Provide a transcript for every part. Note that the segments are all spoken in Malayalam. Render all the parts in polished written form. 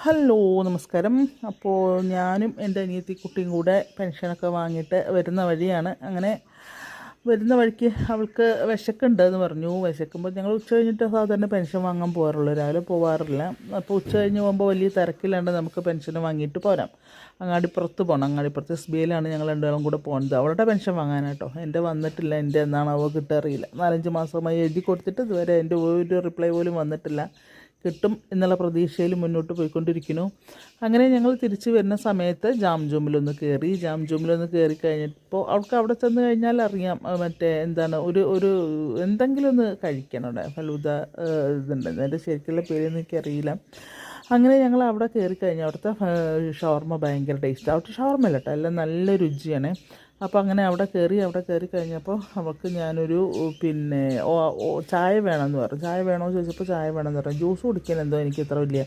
ഹലോ നമസ്കാരം. അപ്പോൾ ഞാനും എൻ്റെ അനിയത്തി കുട്ടിയും കൂടെ പെൻഷനൊക്കെ വാങ്ങിയിട്ട് വരുന്ന വഴിയാണ്. അങ്ങനെ വരുന്ന വഴിക്ക് അവൾക്ക് വിശക്കുണ്ട് എന്ന് പറഞ്ഞു. വിശക്കുമ്പോൾ ഞങ്ങൾ ഉച്ച കഴിഞ്ഞിട്ട് സാധാരണ പെൻഷൻ വാങ്ങാൻ പോകാറുള്ളൂ, രാവിലെ പോകാറില്ല. അപ്പോൾ ഉച്ച കഴിഞ്ഞ് പോകുമ്പോൾ വലിയ തിരക്കില്ലാണ്ട് നമുക്ക് പെൻഷൻ വാങ്ങിയിട്ട് പോരാം. അങ്ങാടിപ്പുറത്ത് പോകണം. അങ്ങാടിപ്പുറത്ത് SBIയിലാണ് ഞങ്ങൾ രണ്ടുപേരും കൂടെ പോകുന്നത്. അവളുടെ പെൻഷൻ വാങ്ങാനാട്ടോ. എൻ്റെ വന്നിട്ടില്ല. എൻ്റെ എന്നാണ് അവൾ കിട്ടാറിയില്ല. 4-5 മാസമായി എഴുതി കൊടുത്തിട്ട് ഇതുവരെ എൻ്റെ ഒരു റിപ്ലൈ പോലും വന്നിട്ടില്ല. കിട്ടും എന്നുള്ള പ്രതീക്ഷയിൽ മുന്നോട്ട് പോയിക്കൊണ്ടിരിക്കുന്നു. അങ്ങനെ ഞങ്ങൾ തിരിച്ച് വരുന്ന സമയത്ത് ജാം ജൂമിലൊന്ന് കയറി കഴിഞ്ഞപ്പോൾ അവൾക്ക് അവിടെ ചെന്ന് കഴിഞ്ഞാൽ അറിയാം, മറ്റേ എന്താണ് ഒരു എന്തെങ്കിലും ഒന്ന് കഴിക്കണം. അവിടെ ഫലൂദ ഇതുണ്ട്, അതിൻ്റെ ശരിക്കുള്ള പേരൊന്നും എനിക്കറിയില്ല. അങ്ങനെ ഞങ്ങൾ അവിടെ കയറി കഴിഞ്ഞാൽ അവിടുത്തെ ഷവർമ്മ ഭയങ്കര ടേസ്റ്റ്. അവിടുത്തെ ഷവർമ്മ അല്ല കേട്ടോ, എല്ലാം നല്ല രുചിയാണ്. അപ്പോൾ അങ്ങനെ അവിടെ കയറി കഴിഞ്ഞപ്പോൾ അവൾക്ക് ഞാനൊരു ചായ വേണമെന്ന് പറഞ്ഞു. ചായ വേണമെന്ന് ചോദിച്ചപ്പോൾ ചായ വേണമെന്ന് പറഞ്ഞു. ജ്യൂസ് കുടിക്കാൻ എന്തോ എനിക്ക് ഇത്ര വലിയ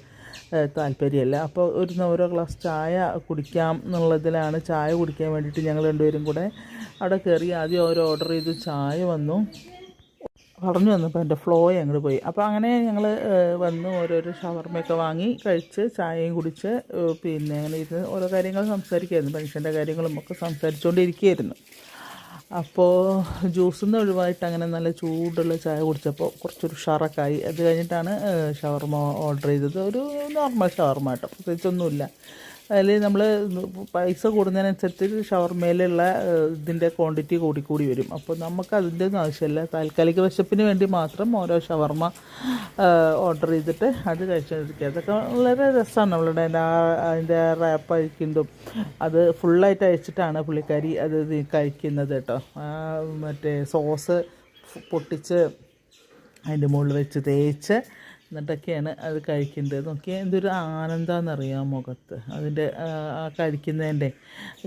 താല്പര്യമല്ല. അപ്പോൾ ഓരോ ഗ്ലാസ് ചായ കുടിക്കാം എന്നുള്ളതിലാണ് ചായ കുടിക്കാൻ വേണ്ടിയിട്ട് ഞങ്ങൾ രണ്ടുപേരും കൂടെ അവിടെ കയറി. ആദ്യം ഓർഡർ ചെയ്തു. ചായ വന്നു. പറഞ്ഞു വന്നപ്പോൾ എൻ്റെ ഫ്ലോയെ അങ്ങോട്ട് പോയി. അപ്പോൾ അങ്ങനെ ഞങ്ങൾ വന്ന് ഓരോരോ ഷവർമ്മയൊക്കെ വാങ്ങി കഴിച്ച് ചായയും കുടിച്ച് അങ്ങനെ ഇരുന്ന് ഓരോ കാര്യങ്ങൾ സംസാരിക്കുമായിരുന്നു. പെൻഷൻ്റെ കാര്യങ്ങളും ഒക്കെ സംസാരിച്ചുകൊണ്ടിരിക്കുകയായിരുന്നു. അപ്പോൾ ജ്യൂസിൽ നിന്ന് ഒഴിവായിട്ട് അങ്ങനെ നല്ല ചൂടുള്ള ചായ കുടിച്ചപ്പോൾ കുറച്ചൊരു ഉഷാറൊക്കെയായി. അത് കഴിഞ്ഞിട്ടാണ് ഷവർമ്മ ഓർഡർ ചെയ്തത്. ഒരു നോർമൽ ഷവർമ്മ കേട്ടോ, പ്രത്യേകിച്ചൊന്നുമില്ല. അതിൽ നമ്മൾ പൈസ കൂടുന്നതിനനുസരിച്ച് ഷവർമ്മയിലുള്ള ഇതിൻ്റെ ക്വാണ്ടിറ്റി കൂടി വരും. അപ്പോൾ നമുക്ക് അതിൻ്റെ ഒന്നും ആവശ്യമില്ല. താൽക്കാലിക വിശപ്പിന് വേണ്ടി മാത്രം ഓരോ ഷവർമ്മ ഓർഡർ ചെയ്തിട്ട് അത് കഴിച്ചുകൊണ്ടിരിക്കുക. അതൊക്കെ വളരെ രസമാണ്. നമ്മളുടെ അതിൻ്റെ റാപ്പ് അഴിക്കുന്നതും അത് ഫുള്ളായിട്ട് അഴിച്ചിട്ടാണ് പുള്ളിക്കാരി അത് കഴിക്കുന്നത് കേട്ടോ. മറ്റേ സോസ് പൊട്ടിച്ച് അതിൻ്റെ മുകളിൽ വെച്ച് തേച്ച് എന്നിട്ടൊക്കെയാണ് അത് കഴിക്കുന്നത്. നോക്കിയാൽ എന്തൊരു ആനന്ദമാണെന്നറിയാം മുഖത്ത് അതിൻ്റെ കഴിക്കുന്നതിൻ്റെ.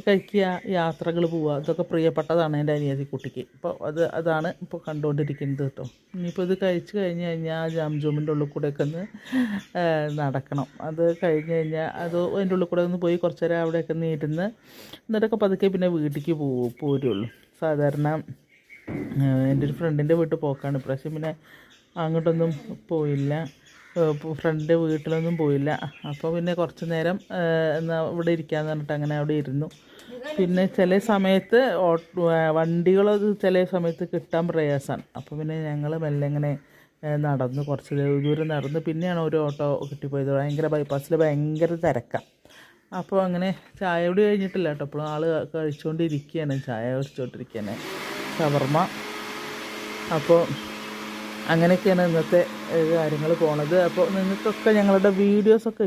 കഴിക്കുക, യാത്രകൾ പോവുക, ഇതൊക്കെ പ്രിയപ്പെട്ടതാണ് എൻ്റെ അനിയത്തി കുട്ടിക്ക്. അപ്പോൾ അതാണ് ഇപ്പോൾ കണ്ടുകൊണ്ടിരിക്കുന്നത് കേട്ടോ. ഇനിയിപ്പോൾ ഇത് കഴിച്ച് കഴിഞ്ഞ് കഴിഞ്ഞാൽ ജാംജൂമിൻ്റെ ഉള്ളിൽ കൂടെയൊക്കെ ഒന്ന് നടക്കണം. അത് കഴിഞ്ഞ് കഴിഞ്ഞാൽ അതിൻ്റെ ഉള്ളിൽ കൂടെ ഒന്ന് പോയി കുറച്ച് നേരം അവിടെയൊക്കെ ഒന്ന് ഇരുന്ന് എന്നിട്ടൊക്കെ പതുക്കെ പിന്നെ വീട്ടിലേക്ക് പോരുള്ളൂ. സാധാരണ എൻ്റെ ഒരു ഫ്രണ്ടിൻ്റെ വീട്ടിൽ പോക്കാണ് ഇപ്രാവശ്യം. പിന്നെ അങ്ങോട്ടൊന്നും പോയില്ല, ഫ്രണ്ടിൻ്റെ വീട്ടിലൊന്നും പോയില്ല. അപ്പോൾ പിന്നെ കുറച്ച് നേരം ഇവിടെ ഇരിക്കാമെന്ന് പറഞ്ഞിട്ട് അങ്ങനെ അവിടെ ഇരുന്നു. പിന്നെ ചില സമയത്ത് വണ്ടികൾ ചില സമയത്ത് കിട്ടാൻ പ്രയാസമാണ്. അപ്പോൾ പിന്നെ ഞങ്ങൾ മെല്ലെ ഇങ്ങനെ നടന്ന് കുറച്ച് ദൂരം നടന്ന് പിന്നെയാണ് ഒരു ഓട്ടോ കിട്ടിപ്പോയത്. ഭയങ്കര ബൈപ്പാസിൽ ഭയങ്കര തിരക്കാണ്. അപ്പോൾ അങ്ങനെ ചായ കൂടി കഴിഞ്ഞിട്ടില്ല കേട്ടോ, അപ്പോൾ ആൾ കഴിച്ചുകൊണ്ടിരിക്കുകയാണ്, ചായ കഴിച്ചുകൊണ്ടിരിക്കുകയാണ് ഷവർമ്മ. അപ്പോൾ അങ്ങനെയൊക്കെയാണ് ഇന്നത്തെ കാര്യങ്ങൾ പോണത്. അപ്പോൾ നിങ്ങൾക്കൊക്കെ ഞങ്ങളുടെ വീഡിയോസൊക്കെ